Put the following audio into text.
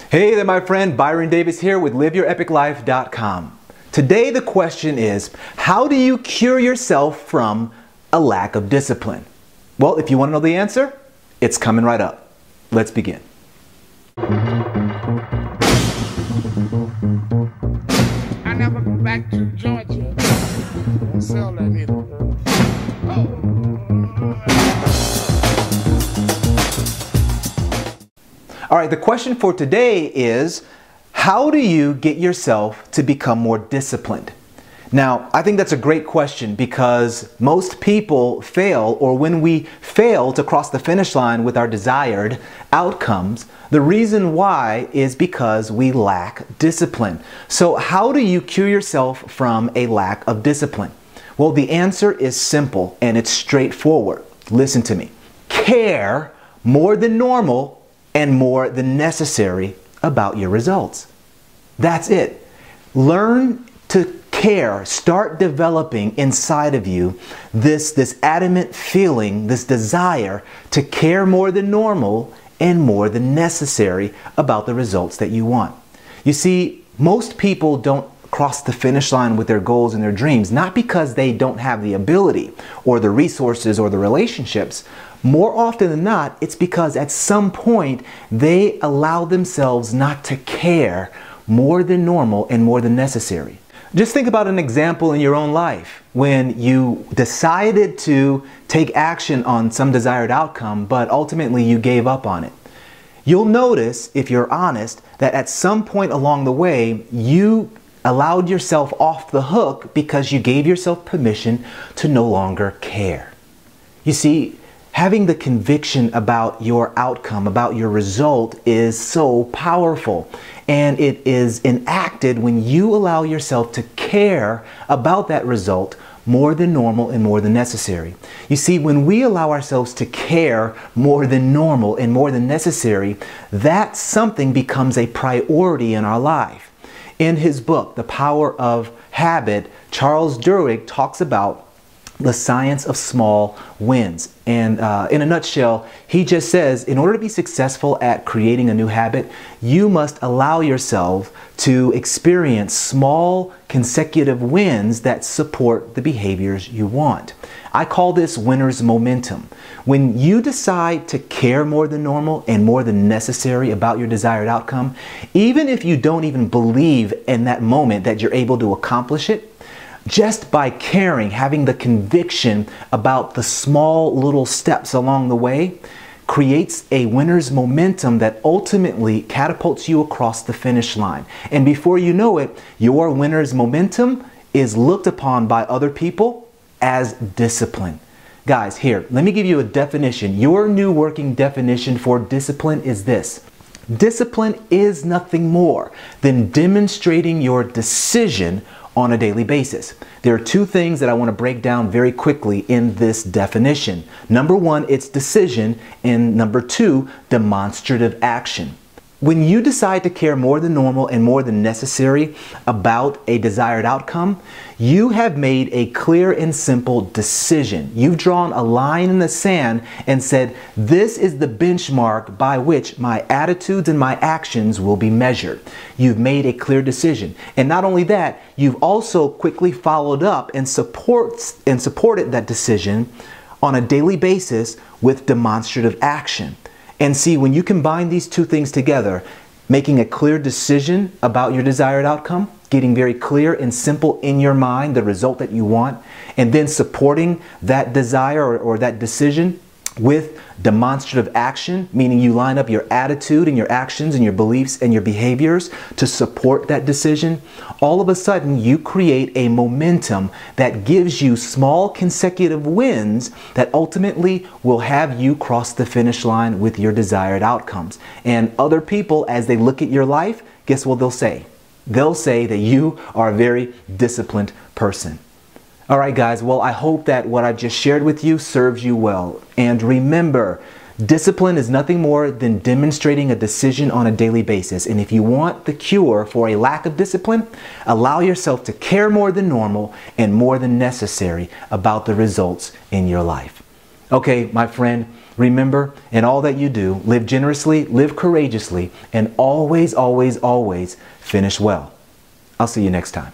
Hey there, my friend. Byron Davis here with LiveYourEpicLife.com. Today the question is, how do you cure yourself from a lack of discipline? Well, if you want to know the answer, it's coming right up. Let's begin. I never go back to Georgia. Don't sell that either. All right, the question for today is, how do you get yourself to become more disciplined? Now, I think that's a great question because most people fail, or when we fail to cross the finish line with our desired outcomes, the reason why is because we lack discipline. So how do you cure yourself from a lack of discipline? Well, the answer is simple and it's straightforward. Listen to me. Care more than normal and more than necessary about your results. That's it. Learn to care. Start developing inside of you this adamant feeling, this desire to care more than normal and more than necessary about the results that you want. You see, most people don't cross the finish line with their goals and their dreams, not because they don't have the ability or the resources or the relationships. More often than not, it's because at some point they allow themselves not to care more than normal and more than necessary. Just think about an example in your own life when you decided to take action on some desired outcome, but ultimately you gave up on it. You'll notice, if you're honest, that at some point along the way, you allowed yourself off the hook because you gave yourself permission to no longer care. You see, having the conviction about your outcome, about your result, is so powerful. And it is enacted when you allow yourself to care about that result more than normal and more than necessary. You see, when we allow ourselves to care more than normal and more than necessary, that something becomes a priority in our life. In his book, The Power of Habit, Charles Duhigg talks about the science of small wins. And in a nutshell, he just says, in order to be successful at creating a new habit, you must allow yourself to experience small consecutive wins that support the behaviors you want. I call this winner's momentum. When you decide to care more than normal and more than necessary about your desired outcome, even if you don't even believe in that moment that you're able to accomplish it, just by caring, having the conviction about the small little steps along the way, creates a winner's momentum that ultimately catapults you across the finish line. And before you know it, your winner's momentum is looked upon by other people as discipline. Guys, here, let me give you a definition. Your new working definition for discipline is this. Discipline is nothing more than demonstrating your decision on a daily basis. There are two things that I want to break down very quickly in this definition. Number one, it's decision, and number two, demonstrative action. When you decide to care more than normal and more than necessary about a desired outcome, you have made a clear and simple decision. You've drawn a line in the sand and said, this is the benchmark by which my attitudes and my actions will be measured. You've made a clear decision. And not only that, you've also quickly followed up and supported that decision on a daily basis with demonstrative action. And see, when you combine these two things together, making a clear decision about your desired outcome, getting very clear and simple in your mind the result that you want, and then supporting that desire or that decision with demonstrative action, meaning you line up your attitude and your actions and your beliefs and your behaviors to support that decision, all of a sudden you create a momentum that gives you small consecutive wins that ultimately will have you cross the finish line with your desired outcomes. And other people, as they look at your life, guess what they'll say? They'll say that you are a very disciplined person. All right, guys, well, I hope that what I've just shared with you serves you well. And remember, discipline is nothing more than demonstrating a decision on a daily basis. And if you want the cure for a lack of discipline, allow yourself to care more than normal and more than necessary about the results in your life. Okay, my friend, Remember, in all that you do, live generously, live courageously, and always, always, always finish well. I'll see you next time.